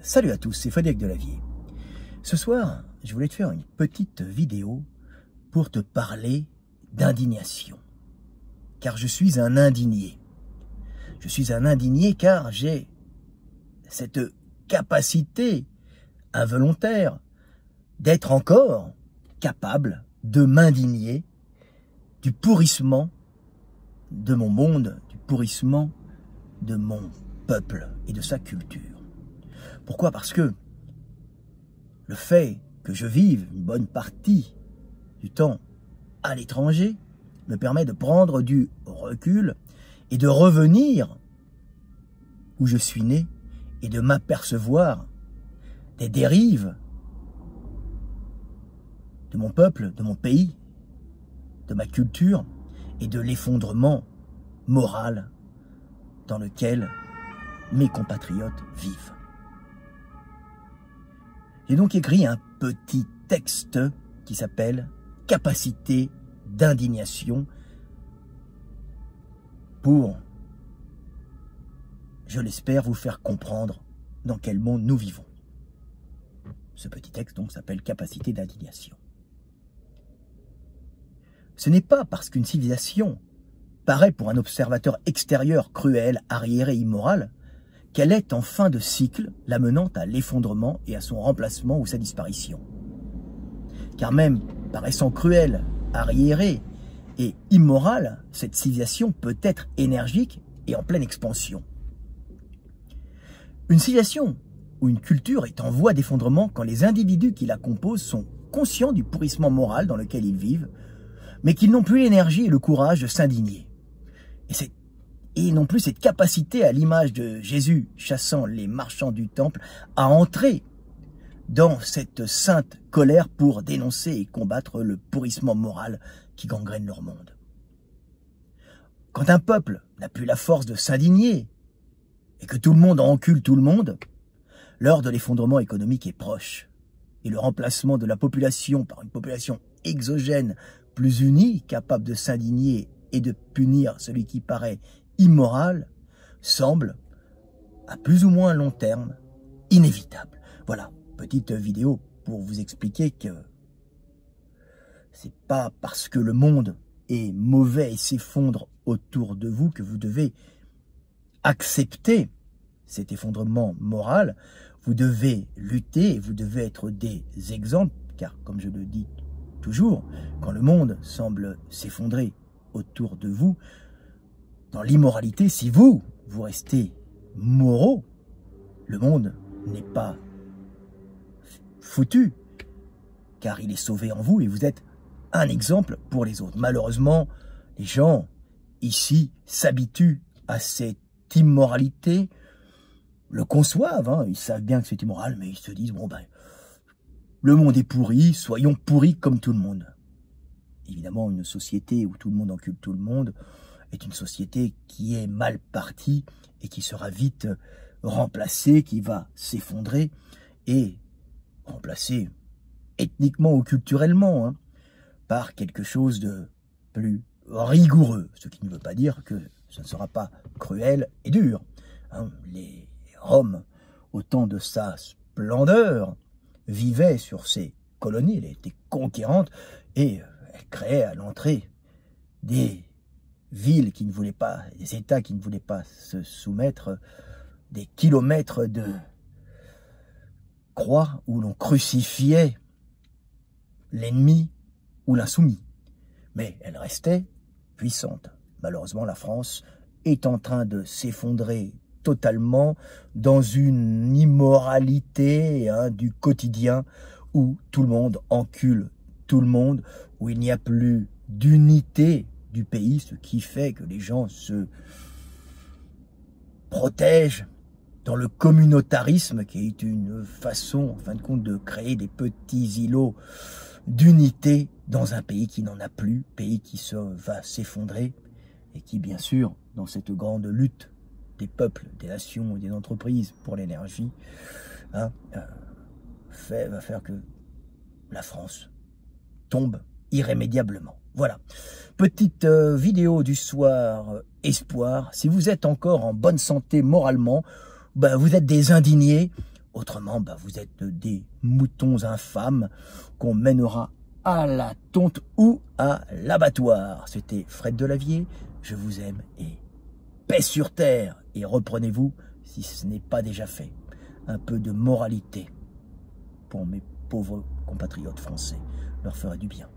Salut à tous, c'est Frédéric Delavier. Ce soir, je voulais te faire une petite vidéo pour te parler d'indignation. Car je suis un indigné. Je suis un indigné car j'ai cette capacité involontaire d'être encore capable de m'indigner du pourrissement de mon monde, du pourrissement de mon peuple et de sa culture. Pourquoi? Parce que le fait que je vive une bonne partie du temps à l'étranger me permet de prendre du recul et de revenir où je suis né et de m'apercevoir des dérives de mon peuple, de mon pays, de ma culture et de l'effondrement moral dans lequel mes compatriotes vivent. J'ai donc écrit un petit texte qui s'appelle « Capacité d'indignation » pour, je l'espère, vous faire comprendre dans quel monde nous vivons. Ce petit texte donc s'appelle « Capacité d'indignation ». Ce n'est pas parce qu'une civilisation paraît pour un observateur extérieur cruelle, arriérée, immorale, qu'elle est en fin de cycle, l'amenant à l'effondrement et à son remplacement ou sa disparition. Car même paraissant cruelle, arriérée et immorale, cette civilisation peut être énergique et en pleine expansion. Une civilisation ou une culture est en voie d'effondrement quand les individus qui la composent sont conscients du pourrissement moral dans lequel ils vivent, mais qu'ils n'ont plus l'énergie et le courage de s'indigner. Et non plus cette capacité, à l'image de Jésus chassant les marchands du temple, à entrer dans cette sainte colère pour dénoncer et combattre le pourrissement moral qui gangrène leur monde. Quand un peuple n'a plus la force de s'indigner et que tout le monde encule tout le monde, l'heure de l'effondrement économique est proche et le remplacement de la population par une population exogène plus unie, capable de s'indigner et de punir celui qui paraît immoral, semble, à plus ou moins long terme, inévitable. Voilà, petite vidéo pour vous expliquer que c'est pas parce que le monde est mauvais et s'effondre autour de vous que vous devez accepter cet effondrement moral. Vous devez lutter et vous devez être des exemples, car comme je le dis toujours, quand le monde semble s'effondrer autour de vous, dans l'immoralité, si vous restez moraux, le monde n'est pas foutu, car il est sauvé en vous et vous êtes un exemple pour les autres. Malheureusement, les gens ici s'habituent à cette immoralité, le conçoivent, hein, ils savent bien que c'est immoral, mais ils se disent, bon ben, le monde est pourri, soyons pourris comme tout le monde. Évidemment, une société où tout le monde encule tout le monde est une société qui est mal partie et qui sera vite remplacée, qui va s'effondrer et remplacée ethniquement ou culturellement par quelque chose de plus rigoureux. Ce qui ne veut pas dire que ce ne sera pas cruel et dur. Les Roms, au temps de sa splendeur, vivaient sur ces colonies, elle était conquérante et elle créait à l'entrée des villes qui ne voulaient pas, des États qui ne voulaient pas se soumettre, des kilomètres de croix où l'on crucifiait l'ennemi ou l'insoumis. Mais elle restait puissante. Malheureusement, la France est en train de s'effondrer totalement dans une immoralité du quotidien où tout le monde encule tout le monde, où il n'y a plus d'unité du pays, ce qui fait que les gens se protègent dans le communautarisme, qui est une façon, en fin de compte, de créer des petits îlots d'unité dans un pays qui n'en a plus, pays qui va s'effondrer et qui, bien sûr, dans cette grande lutte des peuples, des nations et des entreprises pour l'énergie, va faire que la France tombe irrémédiablement. Voilà, petite vidéo du soir espoir. Si vous êtes encore en bonne santé moralement, ben vous êtes des indignés, Autrement, bah, vous êtes des moutons infâmes qu'on mènera à la tonte ou à l'abattoir. C'était Fred Delavier, je vous aime et paix sur terre. Et reprenez-vous, si ce n'est pas déjà fait, un peu de moralité pour mes pauvres compatriotes français, leur ferait du bien.